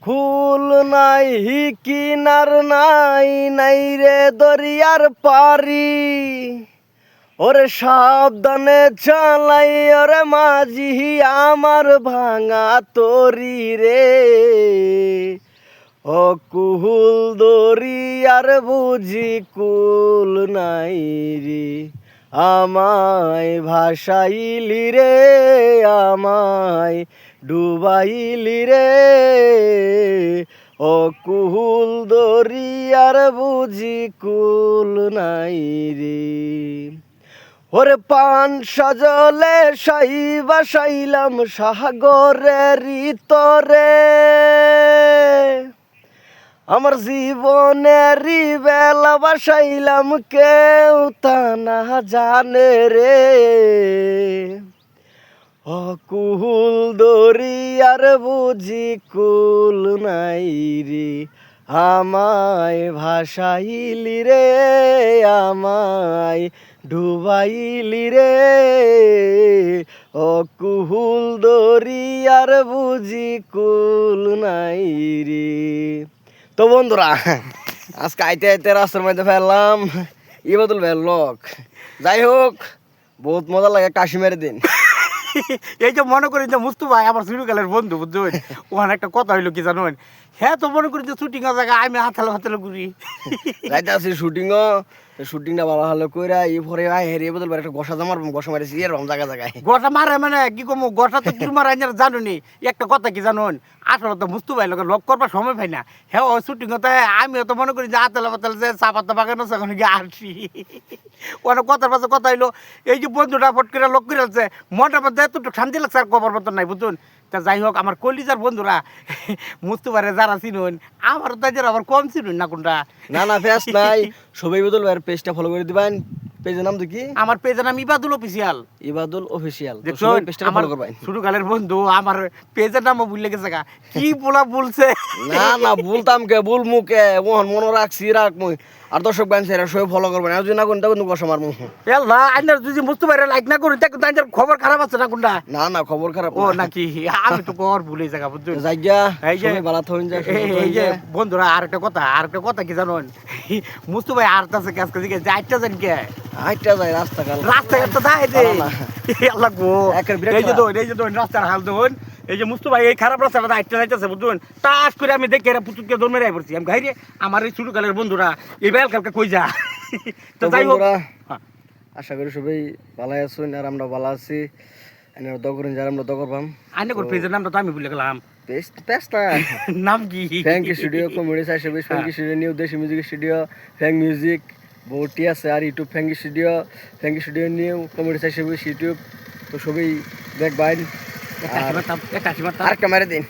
কুল নাই কিনার নাই নাই রে দরিয়ার পারি, ওরে সাবধানে চালাই ওরে মাঝি আমার ভাঙা তরি রে। ও কুল দরিয়ার বুঝি কুল নাই রে, আমায় ভাসাইলি রে, আমায় ডুবাইলি রে। ও কুল দরিয়ার বুঝি কুল নাই রে। ওরে পান সাজলে সাইবা সাইলাম সাগরের তরে, আমার জীবনেরই বেলা বাসাইলাম কেউ তা না জানে রে। অকুল দরিয়ার বুঝি কুল নাই রে, আমায় ভাসাইলি রে, আমায় ডুবাইলি রে। অকুল দরিয়ার বুঝি কুল নাই রে। তো বন্ধুরা, আজকে আইতে আইতে রাস্তার মধ্যে ফেললাম ইবাদুল ভাইয়ের লোক। যাই হোক, বহুত মজা লাগে কাশ্মীরের দিন। এই যে মনে করি যে মুস্তু ভাই আমার ছোটকালের বন্ধু, বুঝছেন? ওখানে একটা কথা হইলো কি জানেন, হ্যাঁ তো মনে করি যে শুটিং জায়গা আমি হাতালে হাতালে ঘুরি যাইতে আছি শুটিংটা ভালো ভালো কইরা এই পরে হেরে বদল একটা গোসা জামার গোসা মারিছি এর জায়গা জায়গায় গোটা মারে মানে কি কম গোটা তো কি মারা জানো নি। একটা কথা কি জানুন, আসলে তো মুস্তু ভাই লোক লক করবার সময় পাই না। হ্যাঁ ওই শুটিং হতে আমিও তো মনে করি যে হাতালে হাতালে যে চা পাতা বাগানো সেখানে গিয়ে আসি। অনেক কথার পাশে কথা হইলো, এই যে বন্ধুটা ফট করে লক করে আছে মনটা মধ্যে এতটুকু শান্তি লাগছে আর কবার মতন নাই, বুঝুন? তা যাই হোক, আমার কলিজার বন্ধুরা মুস্তু ভাইরে যারা চিনুন, আমারও তাদের আবার কম চিনুন না কোনটা। না পেজ নাই, সবাই বদল ভাইয়ের পেজটা ফলো করে দিবেন। পেজের নাম তো কি? আমার পেজের নাম ইবাদুল অফিসিয়াল। ইবাদুল অফিসিয়াল, দেখুন পেজটা আমার ফলো করবেন। ছোটকালের বন্ধু আমার পেজের নামও ভুলে গেছে গা, কি বলা বলছে। না ভুলতাম কে, ভুল মুখে ওহন মনে রাখছি রাখমু। আর দর্শক বানছে সবাই ফলো করবেন, আর যদি না করেন তখন গোসা মারমু। এল্লা আইনার যদি মুস্তু ভাইরে লাইক না করি তখন তাদের খবর খারাপ আছে না কোনটা? না খবর খারাপ ও নাকি, আমি তো কর ভুলে জায়গা, বুঝছেন? জায়গা এই যে সবাই ভালো থাকুন যায়। এই যে বন্ধুরা, আরেকটা কথা কি জানেন, মুস্তু ভাই আর কাছে কাজ করে যে আইটা জান কে আইটা যায় রাস্তাঘাট তো দাই দে আল্লাহ গো। এই যে রাস্তার হাল দেখুন, এই যে মুস্তু ভাই এই খারাপ রাস্তাটা আইটা যাইতেছে, বুঝুন? টাস করে আমি দেখে এরা পুতুকে দৌড় মেরে পড়ছি। আমি ঘাইরে আমার এই ছোটকালের বন্ধুরা এই বেল কালকে কই যা। তো যাই হোক, আশা করি সবাই ভালো আছেন আর আমরা ভালো আছি। এনারা দগরেন যারা আমরা দগর পাম। আইনে কোন পেজের নামটা তো আমি ভুলে গেলাম। পেজটা নাম কি? ফ্যাঙ্কি স্টুডিও, কমেডি সাইড সবাই funky studio, new desi music studio, funk music বহুটি আছে। আর YouTube funky studio new comedy side সবাই ইউটিউব। তো সবাই দেখবেন আর ক্যামেরা দিন।